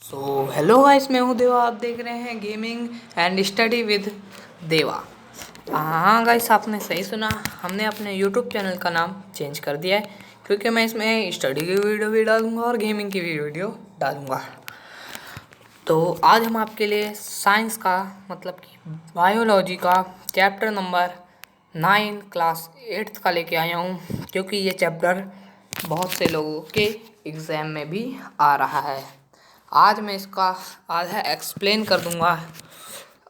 Hello guys, मैं हूँ देवा। आप देख रहे हैं गेमिंग एंड स्टडी विद देवा। हाँ गाइस, आपने सही सुना। हमने अपने यूट्यूब चैनल का नाम चेंज कर दिया है, क्योंकि मैं इसमें स्टडी की वीडियो भी डालूंगा और गेमिंग की भी वीडियो डालूंगा। तो आज हम आपके लिए साइंस का मतलब कि बायोलॉजी का चैप्टर नंबर 9 क्लास 8th का लेके आया हूँ, क्योंकि ये चैप्टर बहुत से लोगों के एग्ज़ाम में भी आ रहा है। आज मैं इसका आधा एक्सप्लेन कर दूंगा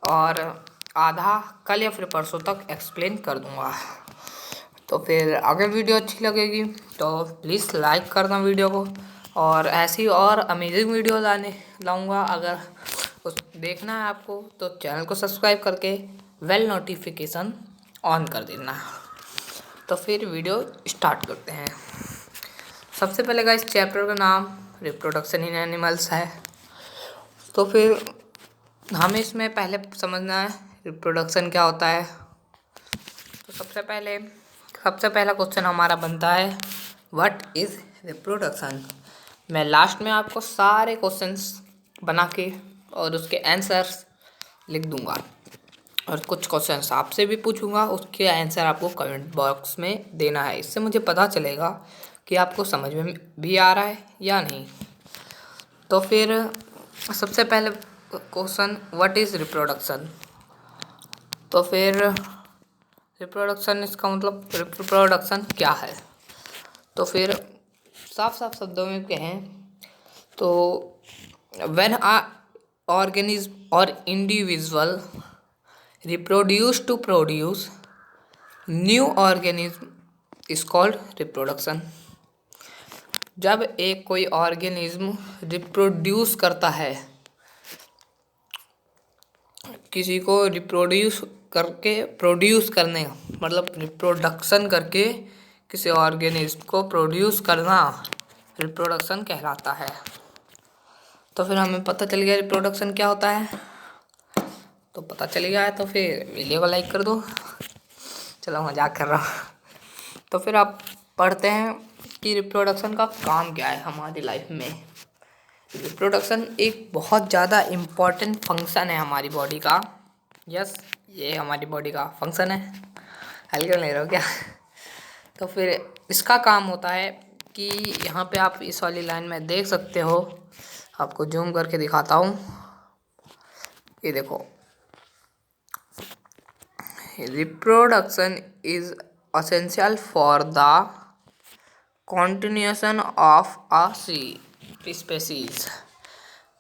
और आधा कल या फिर परसों तक एक्सप्लेन कर दूंगा। तो फिर अगर वीडियो अच्छी लगेगी तो प्लीज़ लाइक करना वीडियो को, और ऐसी और अमेजिंग वीडियो लाऊंगा। अगर उस देखना है आपको तो चैनल को सब्सक्राइब करके बेल नोटिफिकेशन ऑन कर देना। तो फिर वीडियो स्टार्ट करते हैं। सबसे पहले का इस चैप्टर का नाम रिप्रोडक्शन इन एनिमल्स है। तो फिर हमें इसमें पहले समझना है रिप्रोडक्शन क्या होता है। तो सबसे पहला क्वेश्चन हमारा बनता है, व्हाट इज़ रिप्रोडक्शन। मैं लास्ट में आपको सारे क्वेश्चंस बना के और उसके आंसर्स लिख दूंगा, और कुछ क्वेश्चंस आपसे भी पूछूंगा, उसके आंसर आपको कमेंट बॉक्स में देना है। इससे मुझे पता चलेगा कि आपको समझ में भी आ रहा है या नहीं। तो फिर सबसे पहले क्वेश्चन, व्हाट इज़ रिप्रोडक्शन। तो फिर रिप्रोडक्शन, इसका मतलब रिप्रोडक्शन क्या है। तो फिर साफ साफ शब्दों में कहें तो व्हेन अ ऑर्गेनिज्म और individual reproduce to produce new organism is called reproduction. जब एक कोई ऑर्गेनिज्म रिप्रोड्यूस करता है, किसी को रिप्रोड्यूस करके, प्रोड्यूस करने मतलब रिप्रोडक्शन करके किसी ऑर्गेनिज्म को प्रोड्यूस करना रिप्रोडक्शन कहलाता है। तो फिर हमें पता चल गया रिप्रोडक्शन क्या होता है। तो पता चल गया है तो फिर वीडियो को लाइक कर दो। चलो, मजाक कर रहा हूँ। तो फिर आप पढ़ते हैं कि रिप्रोडक्शन का काम क्या है हमारी लाइफ में। रिप्रोडक्शन एक बहुत ज़्यादा इम्पॉर्टेंट फंक्शन है हमारी बॉडी का। यस, ये हमारी बॉडी का फंक्शन है। हल्के ले रहे हो क्या? तो फिर इसका काम होता है कि यहाँ पे आप इस वाली लाइन में देख सकते हो। आपको जूम करके दिखाता हूँ, ये देखो। Reproduction is essential for the continuation of a species.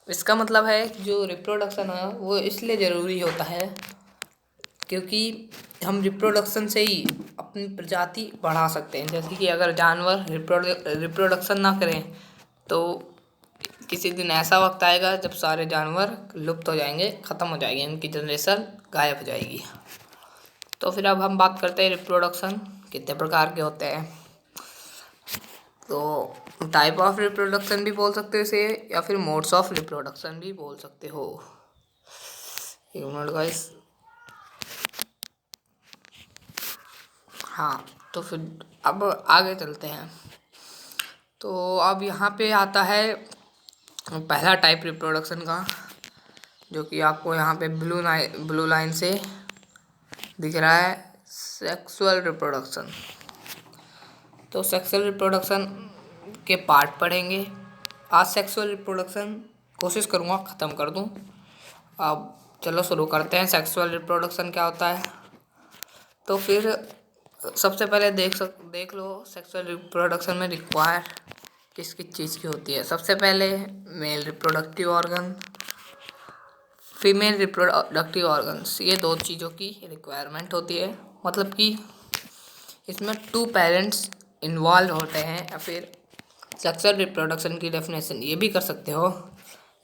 इसका मतलब है जो रिप्रोडक्शन है वो इसलिए ज़रूरी होता है क्योंकि हम रिप्रोडक्शन से ही अपनी प्रजाति बढ़ा सकते हैं। जैसे कि अगर जानवर रिप्रोडक्शन ना करें तो किसी दिन ऐसा वक्त आएगा जब सारे जानवर लुप्त हो जाएंगे, ख़त्म हो जाएंगे, उनकी जनरेशन गायब हो जाएगी। तो फिर अब हम बात करते हैं रिप्रोडक्शन कितने प्रकार के होते हैं। तो टाइप ऑफ रिप्रोडक्शन भी बोल सकते हो इसे, या फिर मोड्स ऑफ रिप्रोडक्शन भी बोल सकते हो। एक मिनट गाइस। हाँ, तो फिर अब आगे चलते हैं। तो अब यहाँ पे आता है पहला टाइप रिप्रोडक्शन का, जो कि आपको यहाँ पे ब्लू लाइन से दिख रहा है, सेक्सुअल रिप्रोडक्शन। तो सेक्सुअल रिप्रोडक्शन के पार्ट पढ़ेंगे आज। सेक्सुअल रिप्रोडक्शन कोशिश करूँगा ख़त्म कर दूँ। अब चलो शुरू करते हैं। सेक्सुअल रिप्रोडक्शन क्या होता है। तो फिर सबसे पहले देख लो सेक्सुअल रिप्रोडक्शन में रिक्वायर किस किस चीज़ की होती है। सबसे पहले male reproductive organ, female reproductive organs, ये दो चीज़ों की रिक्वायरमेंट होती है। मतलब कि इसमें 2 पेरेंट्स इन्वॉल्व होते हैं। या फिर सेक्सुअल रिप्रोडक्शन की डेफिनेशन ये भी कर सकते हो,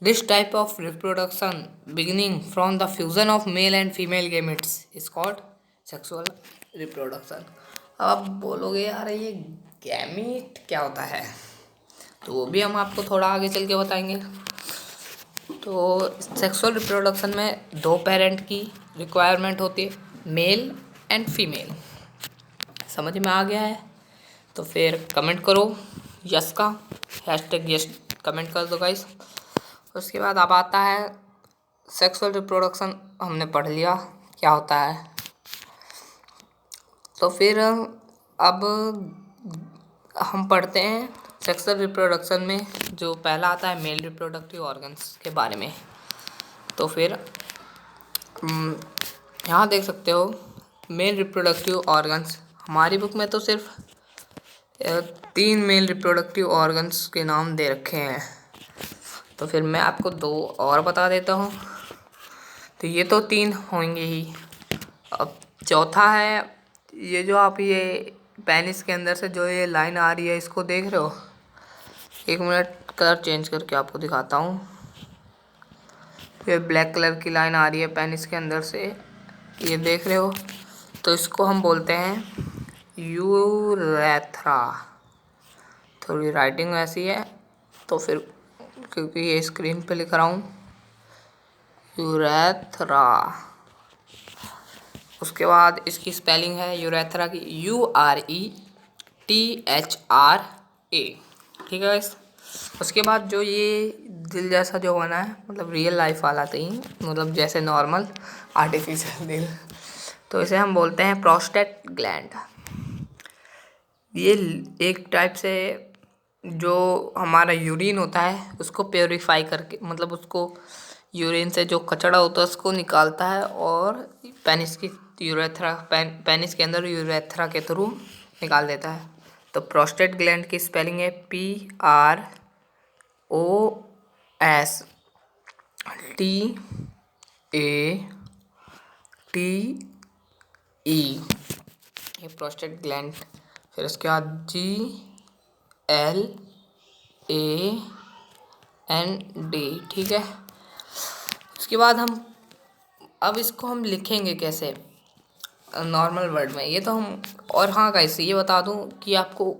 this type of reproduction beginning from the fusion of male and female gametes is called sexual reproduction. अब आप बोलोगे यार ये गैमीट क्या होता है, तो वो भी हम आपको थोड़ा आगे चल के बताएंगे। तो सेक्सुअल रिप्रोडक्शन में 2 पेरेंट की रिक्वायरमेंट होती है, मेल एंड फीमेल। समझ में आ गया है? तो फिर कमेंट करो यस का, हैशटैग यस कमेंट कर दो गाइस। उसके बाद अब आता है सेक्सुअल रिप्रोडक्शन, हमने पढ़ लिया क्या होता है। तो फिर अब हम पढ़ते हैं सेक्सुअल रिप्रोडक्शन में जो पहला आता है मेल रिप्रोडक्टिव ऑर्गन्स के बारे में। तो फिर यहाँ देख सकते हो मेल रिप्रोडक्टिव ऑर्गन्स, हमारी बुक में तो सिर्फ 3 मेल रिप्रोडक्टिव ऑर्गन्स के नाम दे रखे हैं। तो फिर मैं आपको 2 और बता देता हूँ। तो ये तो 3 होंगे ही। अब चौथा है ये जो आप ये पेनिस के अंदर से जो ये लाइन आ रही है, इसको देख रहे हो। 1 मिनट कलर चेंज करके आपको दिखाता हूँ। ये ब्लैक कलर की लाइन आ रही है पेनिस के अंदर से, ये देख रहे हो। तो इसको हम बोलते हैं यूरेथ्रा। थोड़ी राइटिंग वैसी है तो फिर क्योंकि ये स्क्रीन पे लिख रहा हूँ यूरेथ्रा। उसके बाद इसकी स्पेलिंग है यूरेथ्रा की URETHRA। ठीक है गाइस। उसके बाद जो ये दिल जैसा जो बना है, मतलब रियल लाइफ वाला तो ही, मतलब जैसे नॉर्मल आर्टिफिशियल दिल, तो इसे हम बोलते हैं प्रोस्टेट ग्लैंड। ये एक टाइप से जो हमारा यूरिन होता है उसको प्योरीफाई करके, मतलब उसको यूरिन से जो कचरा होता है उसको निकालता है और पेनिस की यूरेथ्रा पेनिस के अंदर यूरेथ्रा के थ्रू निकाल देता है। तो प्रोस्टेट ग्लैंड की स्पेलिंग है PROSTATE, ये प्रोस्टेट ग्लैंड। फिर उसके बाद GLAND, ठीक है। उसके बाद अब इसको हम लिखेंगे कैसे नॉर्मल वर्ड में, ये तो हम। और हाँ गाइस, ये बता दूं कि आपको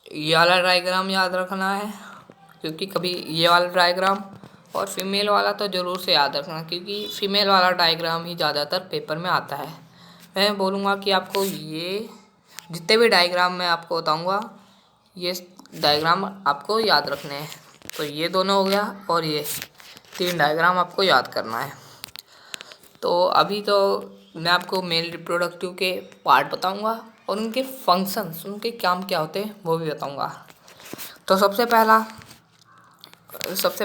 ये वाला डायग्राम याद रखना है, क्योंकि कभी ये वाला डायग्राम और फीमेल वाला तो ज़रूर से याद रखना, क्योंकि फीमेल वाला डायग्राम ही ज़्यादातर पेपर में आता है। मैं बोलूँगा कि आपको ये जितने भी डायग्राम मैं आपको बताऊँगा, ये डायग्राम आपको याद रखने हैं। तो ये दोनों हो गया और ये 3 डायग्राम आपको याद करना है। तो अभी तो मैं आपको मेल रिप्रोडक्टिव के पार्ट बताऊंगा और उनके फंक्शंस, उनके काम क्या होते हैं वो भी बताऊंगा। तो सबसे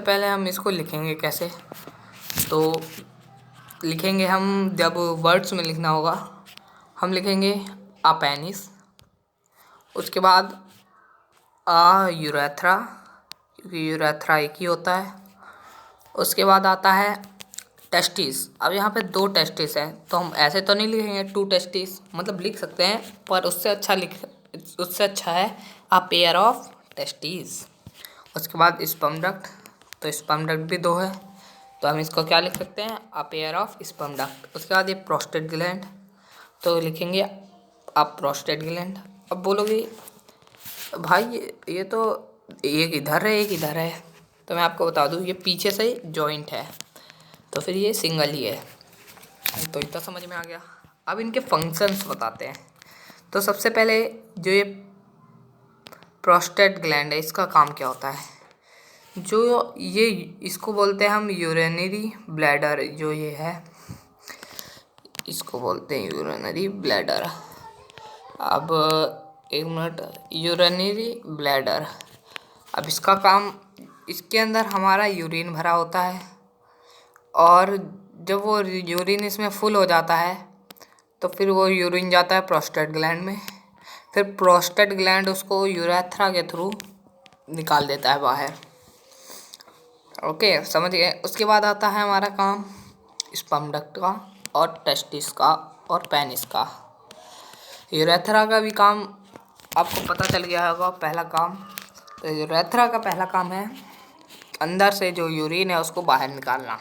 पहले हम इसको लिखेंगे कैसे। तो लिखेंगे हम, जब वर्ड्स में लिखना होगा हम लिखेंगे अ पेनिस, उसके बाद अ यूरेथ्रा, क्योंकि यूरेथ्रा एक ही होता है। उसके बाद आता है टेस्टिस। अब यहाँ पे 2 टेस्टिस हैं, तो हम ऐसे तो नहीं लिखेंगे 2 टेस्टिस, मतलब लिख सकते हैं पर उससे अच्छा है अ पेयर ऑफ टेस्टिस। उसके बाद स्पर्म डक्ट, तो स्पर्म डक्ट भी 2 है, तो हम इसको क्या लिख सकते हैं a pair of sperm duct. उसके बाद ये प्रोस्टेट ग्लैंड, तो लिखेंगे अ प्रोस्टेट ग्लैंड। अब बोलोगे भाई ये तो एक इधर है एक इधर है, तो मैं आपको बता दूं ये पीछे से जॉइंट है, तो फिर ये सिंगल ही है। तो इतना समझ में आ गया। अब इनके फंक्शंस बताते हैं। तो सबसे पहले जो ये प्रोस्टेट ग्लैंड है, इसका काम क्या होता है। जो ये इसको बोलते हैं हम यूरिनरी ब्लैडर, जो ये है इसको बोलते हैं यूरिनरी ब्लैडर। अब 1 मिनट, यूरिनरी ब्लैडर। अब इसका काम, इसके अंदर हमारा यूरिन भरा होता है और जब वो यूरिन इसमें फुल हो जाता है तो फिर वो यूरिन जाता है प्रोस्टेट ग्लैंड में। फिर प्रोस्टेट ग्लैंड उसको यूरेथ्रा के थ्रू निकाल देता है बाहर। ओके, समझ गए। उसके बाद आता है हमारा काम स्पर्म डक्ट का और टेस्टिस का और पेनिस का। यूरेथ्रा का भी काम आपको पता चल गया होगा, पहला काम। तो यूरेथ्रा का पहला काम है अंदर से जो यूरिन है उसको बाहर निकालना।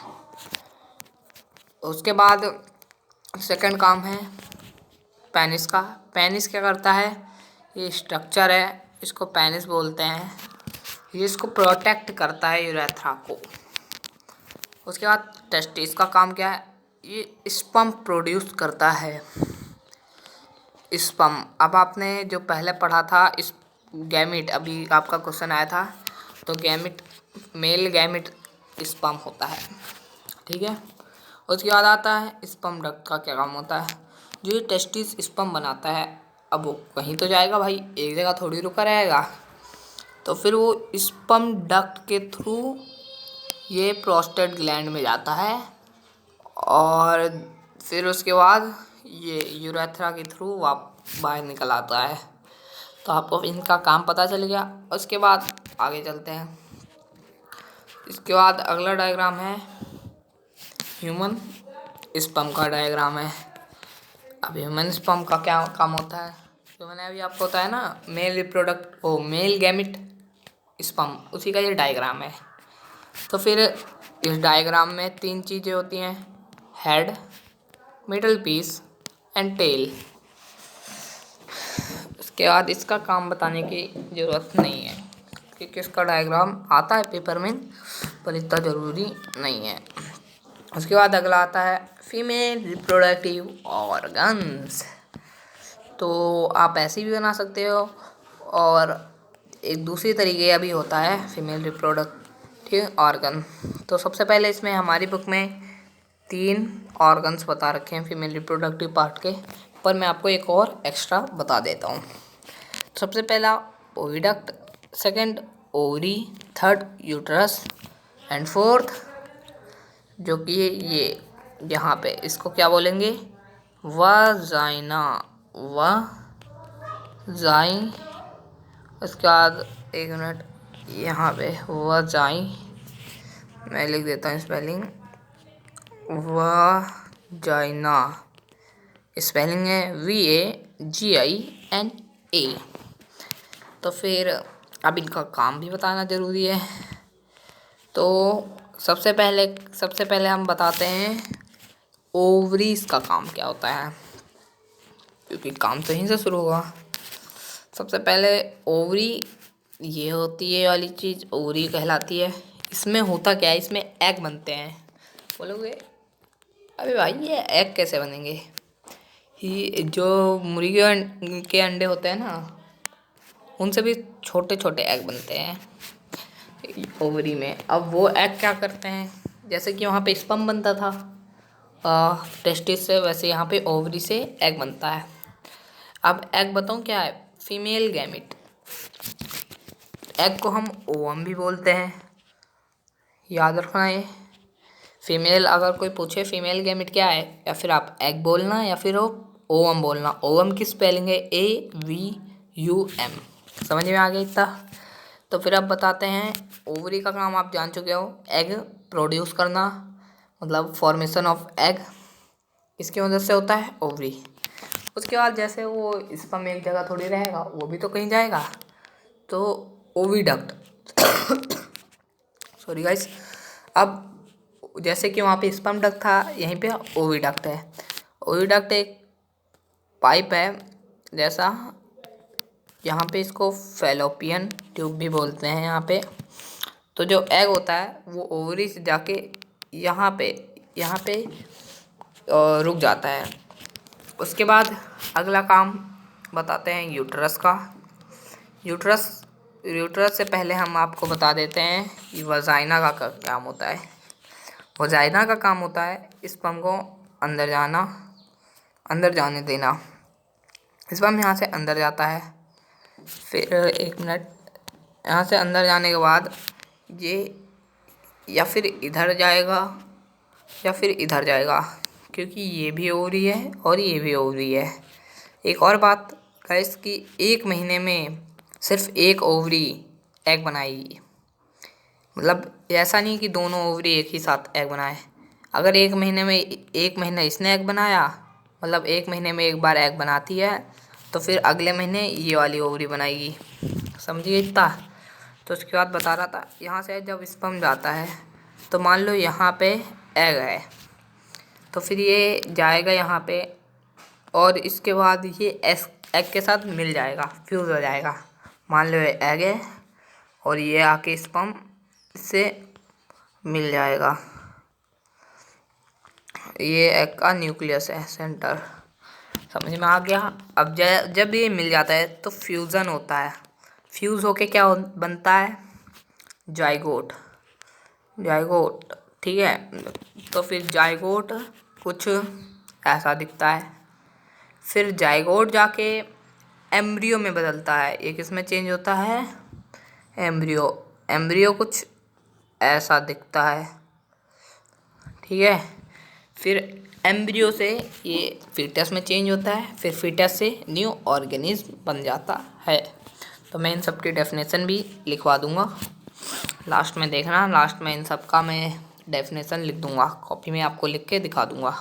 उसके बाद सेकंड काम है पेनिस का। पेनिस क्या करता है, ये स्ट्रक्चर है, इसको पेनिस बोलते हैं। ये इसको प्रोटेक्ट करता है यूरेथ्रा को। उसके बाद टेस्टिस का काम क्या है, ये स्पर्म प्रोड्यूस करता है। स्पर्म, अब आपने जो पहले पढ़ा था गैमिट, अभी आपका क्वेश्चन आया था, तो गैमिट, मेल गैमिट स्पर्म होता है, ठीक है। उसके बाद आता है स्पर्म डक्ट का क्या काम होता है। जो ये टेस्टिस स्पर्म बनाता है, अब वो कहीं तो जाएगा भाई, एक जगह थोड़ी रुका रहेगा। तो फिर वो स्पर्म डक्ट के थ्रू ये प्रोस्टेट ग्लैंड में जाता है और फिर उसके बाद ये यूरेथ्रा के थ्रू बाहर निकल आता है। तो आपको इनका काम पता चल गया। उसके बाद आगे चलते हैं। इसके बाद अगला डायग्राम है ह्यूमन स्पर्म का डायग्राम है। अब ह्यूमन स्पर्म का क्या काम होता है, जो मैंने अभी आपको बताया ना, मेल गैमिट स्पर्म, उसी का ये डायग्राम है। तो फिर इस डायग्राम में 3 चीज़ें होती हैं, head, middle piece and tail. उसके बाद इसका काम बताने की ज़रूरत नहीं है क्योंकि इसका डायग्राम आता है पेपर में, पर इतना ज़रूरी नहीं है। उसके बाद अगला आता है फीमेल रिप्रोडक्टिव ऑर्गन्स। तो आप ऐसे भी बना सकते हो और एक दूसरी तरीके का भी होता है फीमेल रिप्रोडक्टिव ऑर्गन। तो सबसे पहले इसमें हमारी बुक में 3 ऑर्गन्स बता रखे हैं फीमेल रिप्रोडक्टिव पार्ट के, पर मैं आपको एक और एक्स्ट्रा बता देता हूँ। सबसे पहला oviduct, second ovary, third uterus and fourth जो कि ये यहाँ पे इसको क्या बोलेंगे, वाजाइना, वाजाइन। उसके बाद एक मिनट, यहाँ पे वाजाइन मैं लिख देता हूँ स्पेलिंग, वाजाइना स्पेलिंग है VAGINA। तो फिर अब इनका काम भी बताना ज़रूरी है। तो सबसे पहले हम बताते हैं ओवरीज का काम क्या होता है, क्योंकि काम तो यहीं से शुरू होगा। सबसे पहले ओवरी, ये होती है वाली चीज़ ओवरी कहलाती है। इसमें होता क्या है, इसमें एग बनते हैं। बोलोगे अबे भाई ये एग कैसे बनेंगे, ये जो मुर्गी के अंडे होते हैं ना, उनसे भी छोटे छोटे एग बनते हैं ओवरी में। अब वो एग क्या करते हैं, जैसे कि वहाँ पे स्पर्म बनता था टेस्टिस से, वैसे यहाँ पे ओवरी से एग बनता है। अब एग बताऊँ क्या है, फीमेल गैमिट। एग को हम ओवम भी बोलते हैं, याद रखना ये। फीमेल अगर कोई पूछे फीमेल गैमिट क्या है, या फिर आप एग बोलना या फिर ओवम बोलना। ओवम की स्पेलिंग है AVUM। समझ में आ गया इतना। तो फिर अब बताते हैं ओवरी का काम आप जान चुके हो, एग प्रोड्यूस करना, मतलब फॉर्मेशन ऑफ एग इसकी मदद से होता है ओवरी। उसके बाद जैसे वो स्पर्म एक जगह थोड़ी रहेगा, वो भी तो कहीं जाएगा, तो ओविडक्ट सॉरी गाइस। अब जैसे कि वहाँ पे स्पर्म डक्ट था, यहीं पे ओविडक्ट है। ओविडक्ट एक पाइप है जैसा, यहाँ पे इसको फैलोपियन ट्यूब भी बोलते हैं यहाँ पे। तो जो एग होता है वो ओवरी से जाके यहाँ पे रुक जाता है। उसके बाद अगला काम बताते हैं यूट्रस का। यूट्रस से पहले हम आपको बता देते हैं कि वजाइना का काम होता है। वजाइना का काम होता है स्पर्म को अंदर जाने देना। स्पर्म यहाँ से अंदर जाता है, फिर एक मिनट, यहाँ से अंदर जाने के बाद ये या फिर इधर जाएगा या फिर इधर जाएगा, क्योंकि ये भी ओवरी है और ये भी ओवरी है। एक और बात गाइस कि 1 महीने में सिर्फ एक ओवरी एग बनाएगी, मतलब ऐसा नहीं कि दोनों ओवरी एक ही साथ एग बनाए। अगर 1 महीना इसने एग बनाया, मतलब 1 महीने में एक बार एग बनाती है, तो फिर अगले महीने ये वाली ओवरी बनाएगी। समझिए इतना। तो उसके बाद बता रहा था, यहाँ से जब स्पर्म जाता है तो मान लो यहाँ पे एग है, तो फिर ये जाएगा यहाँ पे और इसके बाद ये एग के साथ मिल जाएगा, फ्यूज़ हो जाएगा। मान लो ये एग है और ये आके स्पर्म से मिल जाएगा। ये एग का न्यूक्लियस है, सेंटर। समझ में आ गया। अब जब ये मिल जाता है तो फ्यूज़न होता है। फ्यूज़ होके क्या बनता है, जाइगोट। जाइगोट, ठीक है। तो फिर जाइगोट कुछ ऐसा दिखता है। फिर जाइगोट जाके एम्ब्रियो में बदलता है। एक इसमें चेंज होता है एम्ब्रियो। एम्ब्रियो कुछ ऐसा दिखता है, ठीक है। फिर एम्ब्रियो से ये फीटस में चेंज होता है। फिर फीटस से न्यू ऑर्गेनिज्म बन जाता है। तो मैं इन सब की डेफिनेशन भी लिखवा दूंगा, लास्ट में देखना। लास्ट में इन सब का मैं डेफिनेशन लिख दूंगा, कॉपी में आपको लिख के दिखा दूंगा।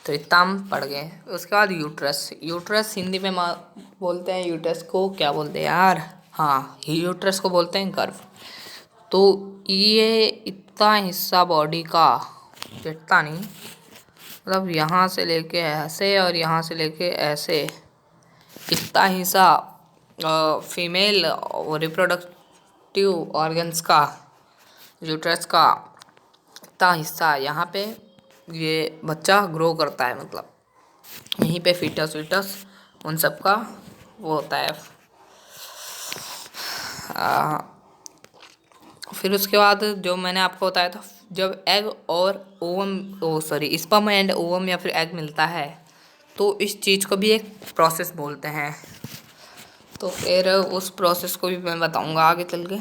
तो इतना हम पढ़ गए। उसके बाद यूट्रस। यूट्रस हिंदी में बोलते हैं यूट्रस को, क्या बोलते हैं यार, हाँ यूट्रस को बोलते हैं गर्भ। तो ये इतना हिस्सा बॉडी का, इतना नहीं, मतलब यहाँ से लेके ऐसे और यहाँ से लेके ऐसे, इतना हिस्सा फीमेल रिप्रोडक्टिव ऑर्गन्स का, यूट्रस का इतना हिस्सा यहाँ पे ये बच्चा ग्रो करता है। मतलब यहीं पे फीटस वीटस उन सब का वो होता है। फिर उसके बाद जो मैंने आपको बताया था, जब एग और ओवम स्पर्म एंड ओवम या फिर एग मिलता है, तो इस चीज़ को भी एक प्रोसेस बोलते हैं। तो फिर उस प्रोसेस को भी मैं बताऊंगा आगे चल के।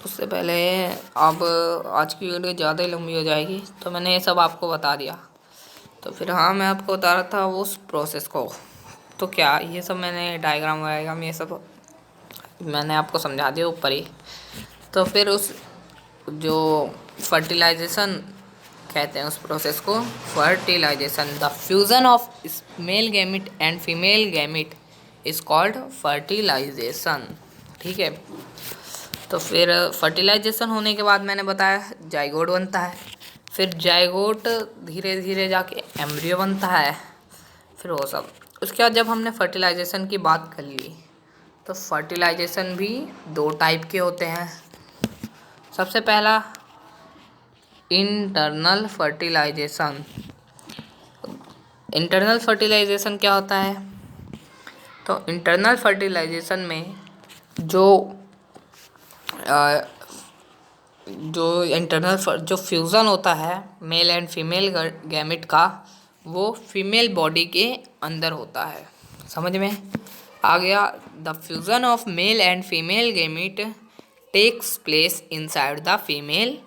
उससे पहले अब आज की वीडियो ज़्यादा ही लंबी हो जाएगी, तो मैंने ये सब आपको बता दिया। तो फिर हाँ, मैं आपको बता रहा था उस प्रोसेस को। तो क्या ये सब मैंने डायग्राम वायग्राम ये सब मैंने आपको समझा दिया ऊपर ही। तो फिर उस जो फर्टिलाइजेशन कहते हैं उस प्रोसेस को, fertilisation, the fusion of male gamete and female gamete is called fertilisation, ठीक है। तो फिर फर्टिलाइजेशन होने के बाद मैंने बताया जाइगोट बनता है। फिर जाइगोट धीरे धीरे जाके एम्ब्रियो बनता है। फिर वो सब, उसके बाद जब हमने फर्टिलाइजेशन की बात कर ली, तो फर्टिलाइजेशन भी दो टाइप के होते हैं। सबसे पहला इंटरनल फर्टिलाइजेशन। इंटरनल फर्टिलाइजेशन क्या होता है? तो इंटरनल फर्टिलाइजेशन में जो फ्यूज़न होता है मेल एंड फीमेल गैमिट का, वो फीमेल बॉडी के अंदर होता है। समझ में आ गया? The fusion of male and female gamete takes place inside the female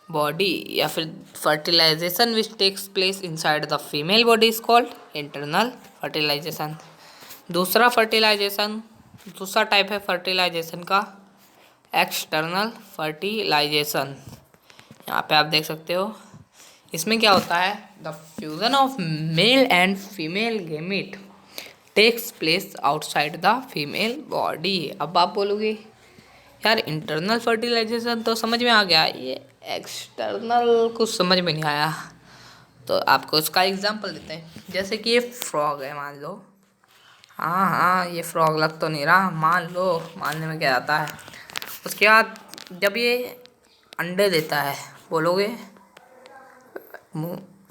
body, या फिर fertilisation which takes place inside the female body is called internal fertilisation. दूसरा टाइप है फर्टिलाइजेशन का एक्सटर्नल फर्टिलाइजेशन। यहाँ पे आप देख सकते हो, इसमें क्या होता है, the fusion of male and female gamete takes place outside the female body. अब आप बोलोगे यार इंटरनल फर्टिलाइजेशन तो समझ में आ गया, ये एक्सटर्नल कुछ समझ में नहीं आया। तो आपको उसका एग्जांपल देते हैं। जैसे कि ये फ्रॉग है, मान लो, हाँ ये फ्रॉग लग तो नहीं रहा, मान लो, मानने में क्या आता है। उसके बाद जब ये अंडे देता है, बोलोगे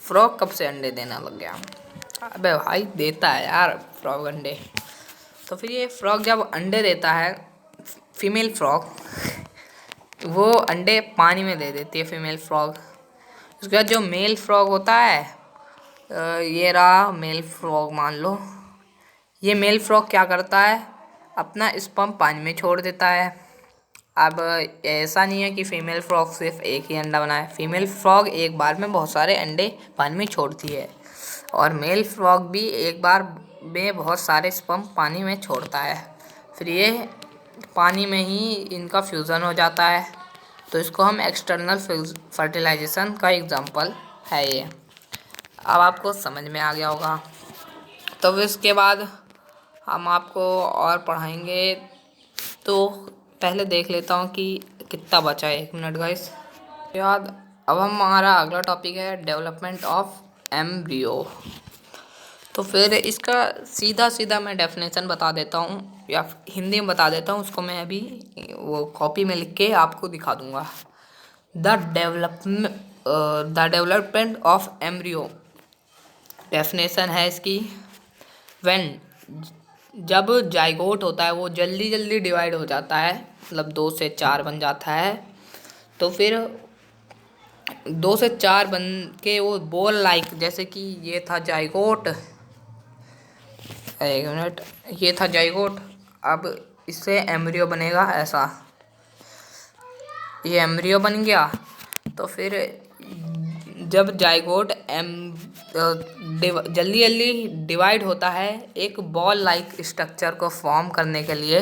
फ्रॉग कब से अंडे देना लग गया? अबे भाई देता है यार फ्रॉग अंडे। तो फिर ये फ्रॉग जब अंडे देता है, फीमेल फ्रॉग, वो अंडे पानी में दे देती है फीमेल फ्रॉग। उसके बाद जो मेल फ्रॉग होता है, ये रहा मेल फ्रॉग मान लो, ये मेल फ्रॉग क्या करता है, अपना स्पर्म पानी में छोड़ देता है। अब ऐसा नहीं है कि फीमेल फ्रॉग सिर्फ एक ही अंडा बनाए, फीमेल फ्रॉग एक बार में बहुत सारे अंडे पानी में छोड़ती है, और मेल फ्रॉग भी एक बार में बहुत सारे स्पर्म पानी में छोड़ता है। फिर ये पानी में ही इनका फ्यूज़न हो जाता है। तो इसको हम एक्सटर्नल फर्टिलाइजेशन का एग्जांपल है ये। अब आपको समझ में आ गया होगा। तो इसके बाद हम आपको और पढ़ाएंगे, तो पहले देख लेता हूँ कि कितना बचा है। 1 मिनट गाइस। याद, अब हमारा अगला टॉपिक है डेवलपमेंट ऑफ एम्ब्रियो। तो फिर इसका सीधा मैं डेफिनेशन बता देता हूँ, या हिंदी में बता देता हूँ, उसको मैं अभी वो कॉपी में लिख के आपको दिखा दूँगा। The development of embryo, definition है इसकी, व्हेन, जब जाइगोट होता है वो जल्दी डिवाइड हो जाता है, मतलब 2 से 4 बन जाता है, तो फिर 2 से 4 बन के वो बॉल लाइक, जैसे कि ये था जाइगोट, एक मिनट, ये था जाइगोट, अब इससे एम्ब्रियो बनेगा ऐसा, ये एम्ब्रियो बन गया। तो फिर जब जाइगोट जल्दी जल्दी डिवाइड होता है एक बॉल लाइक स्ट्रक्चर को फॉर्म करने के लिए,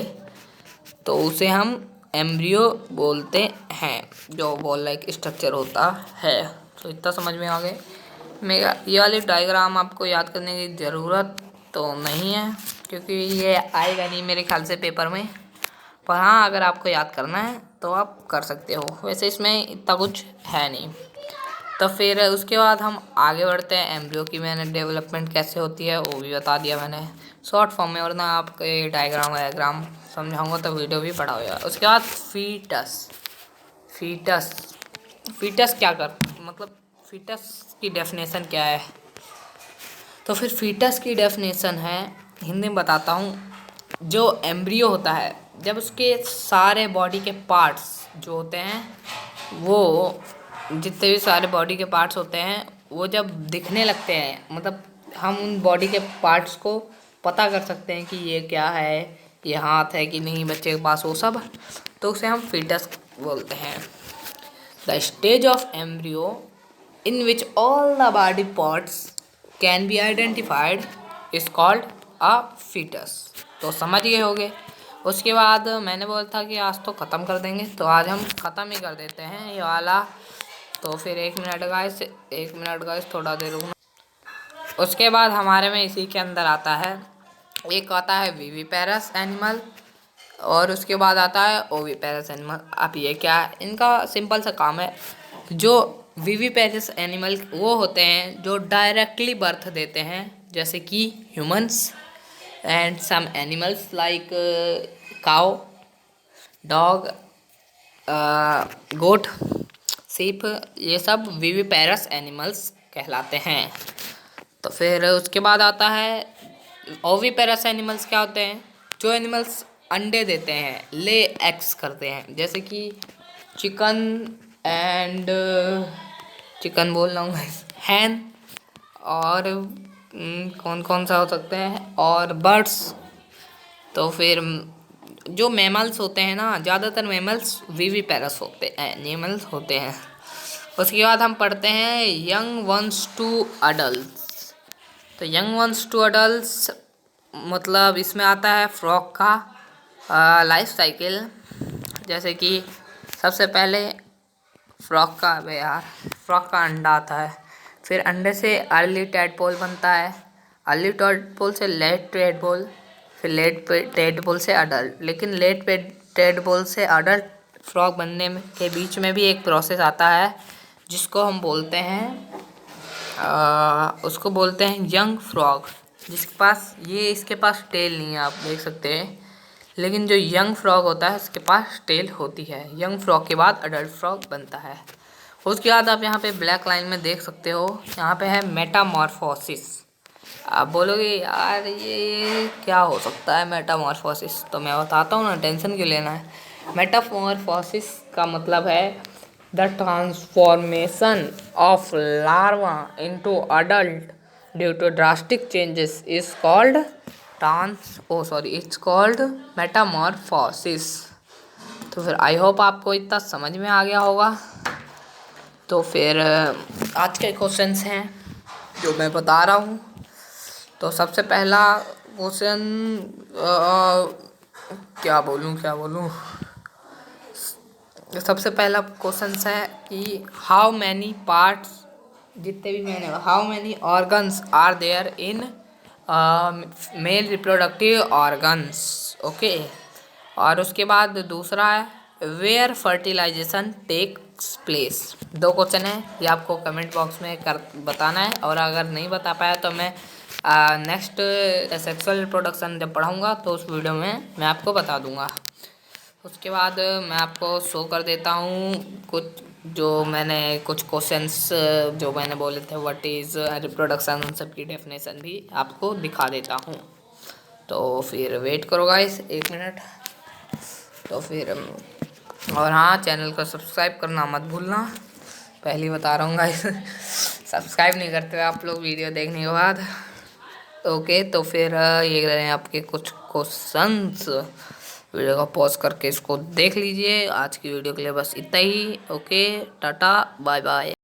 तो उसे हम एम्ब्रियो बोलते हैं, जो बॉल लाइक स्ट्रक्चर होता है। तो इतना समझ में आ गए। मेरा ये वाली डायग्राम आपको याद करने की ज़रूरत तो नहीं है, क्योंकि ये आएगा नहीं मेरे ख्याल से पेपर में, पर हाँ अगर आपको याद करना है तो आप कर सकते हो, वैसे इसमें इतना कुछ है नहीं। तो फिर उसके बाद हम आगे बढ़ते हैं। एम्ब्रियो की मैंने डेवलपमेंट कैसे होती है वो भी बता दिया मैंने शॉर्ट फॉर्म में, वरना आपको ये डायग्राम समझाऊंगा तो वीडियो भी बड़ा हो जाएगा। उसके बाद फीटस फीटस क्या कर मतलब फीटस की डेफिनेशन क्या है? तो फिर फीटस की डेफिनेशन है, हिंदी में बताता हूँ, जो एम्ब्रियो होता है जब उसके सारे बॉडी के पार्ट्स जो होते हैं, वो जितने भी सारे बॉडी के पार्ट्स होते हैं वो जब दिखने लगते हैं, मतलब हम उन बॉडी के पार्ट्स को पता कर सकते हैं कि ये क्या है, ये हाथ है कि नहीं बच्चे के पास, वो सब, तो उसे हम फीटस बोलते हैं। The stage of embryo in which all the body parts can be identified is called a fetus। तो समझ गए होंगे। उसके बाद मैंने बोला था कि आज तो ख़त्म कर देंगे, तो आज हम ख़त्म ही कर देते हैं ये वाला। तो फिर 1 मिनट गाइस थोड़ा देर रुकना। उसके बाद हमारे में इसी के अंदर आता है, एक आता है विविपेरस एनिमल, और उसके बाद आता है ओविपेरस एनिमल। अब ये क्या है, इनका सिंपल सा काम है। जो विविपेरस एनिमल वो होते हैं जो डायरेक्टली बर्थ देते हैं, जैसे कि humans and some animals like cow, dog, goat, sheep, ये सब विविपेरस एनिमल्स कहलाते हैं। तो फिर उसके बाद आता है ओविपेरस एनिमल्स। क्या होते हैं? जो एनिमल्स अंडे देते हैं, ले एग्स करते हैं, जैसे कि चिकन एंड चिकन बोल रहा हूँ, हैन, और कौन कौन सा हो सकते हैं, और बर्ड्स। तो फिर जो मैमल्स होते हैं ना, ज़्यादातर मैमल्स विविपेरस एनिमल्स होते हैं। उसके बाद हम पढ़ते हैं यंग वंस टू अडल्ट। तो यंग वंस टू अडल्ट मतलब इसमें आता है फ्रॉग का लाइफ साइकिल, जैसे कि सबसे पहले फ्रॉग का अंडा आता है, फिर अंडे से अर्ली टेडपोल बनता है, अर्ली टेडपोल से लेट टेडपोल, फिर लेट टेडपोल से अडल्ट। लेकिन लेट टेडपोल से अडल्ट फ्रॉग बनने के बीच में भी एक प्रोसेस आता है जिसको हम बोलते हैं उसको बोलते हैं यंग फ्रॉग, जिसके पास इसके पास टेल नहीं है, आप देख सकते हैं, लेकिन जो यंग फ्रॉग होता है उसके पास टेल होती है। यंग फ्रॉग के बाद अडल्ट फ्रॉग बनता है। उसके बाद आप यहाँ पे ब्लैक लाइन में देख सकते हो, यहाँ पे है मेटामॉर्फोसिस। आप बोलोगे यार ये क्या हो सकता है मेटामॉर्फोसिस, तो मैं बताता हूँ ना, टेंशन क्यों लेना है। मेटामॉर्फोसिस का मतलब है the transformation of larva into adult due to drastic changes is called its called metamorphosis. तो फिर आई होप आपको इतना समझ में आ गया होगा। तो फिर आज के क्वेश्चंस हैं जो मैं बता रहा हूँ। तो सबसे पहला क्वेश्चन क्या बोलूँ, सबसे पहला क्वेश्चन है कि हाउ मैनी पार्ट्स, जितने भी मैंने, how many organs are there in male reproductive organs, okay. और उसके बाद दूसरा है where fertilisation takes place. 2 question है, ये आपको कमेंट बॉक्स में बताना है, और अगर नहीं बता पाया तो मैं नेक्स्ट सेक्सुअल रिप्रोडक्शन जब पढ़ाऊँगा तो उस वीडियो में मैं आपको बता दूँगा। उसके बाद मैं आपको शो कर देता हूँ कुछ क्वेश्चंस जो मैंने बोले थे, व्हाट इज़ रिप्रोडक्शन, उन सब की डेफिनेशन भी आपको दिखा देता हूँ। तो फिर वेट करो गाइस 1 मिनट। तो फिर और हाँ, चैनल को सब्सक्राइब करना मत भूलना, पहले बता रहा हूँ गाइस। सब्सक्राइब नहीं करते हो आप लोग वीडियो देखने के बाद। ओके, तो फिर ये रहे आपके कुछ क्वेश्चंस। वीडियो को पॉज करके इसको देख लीजिए। आज की वीडियो के लिए बस इतना ही। Okay, tata bye bye.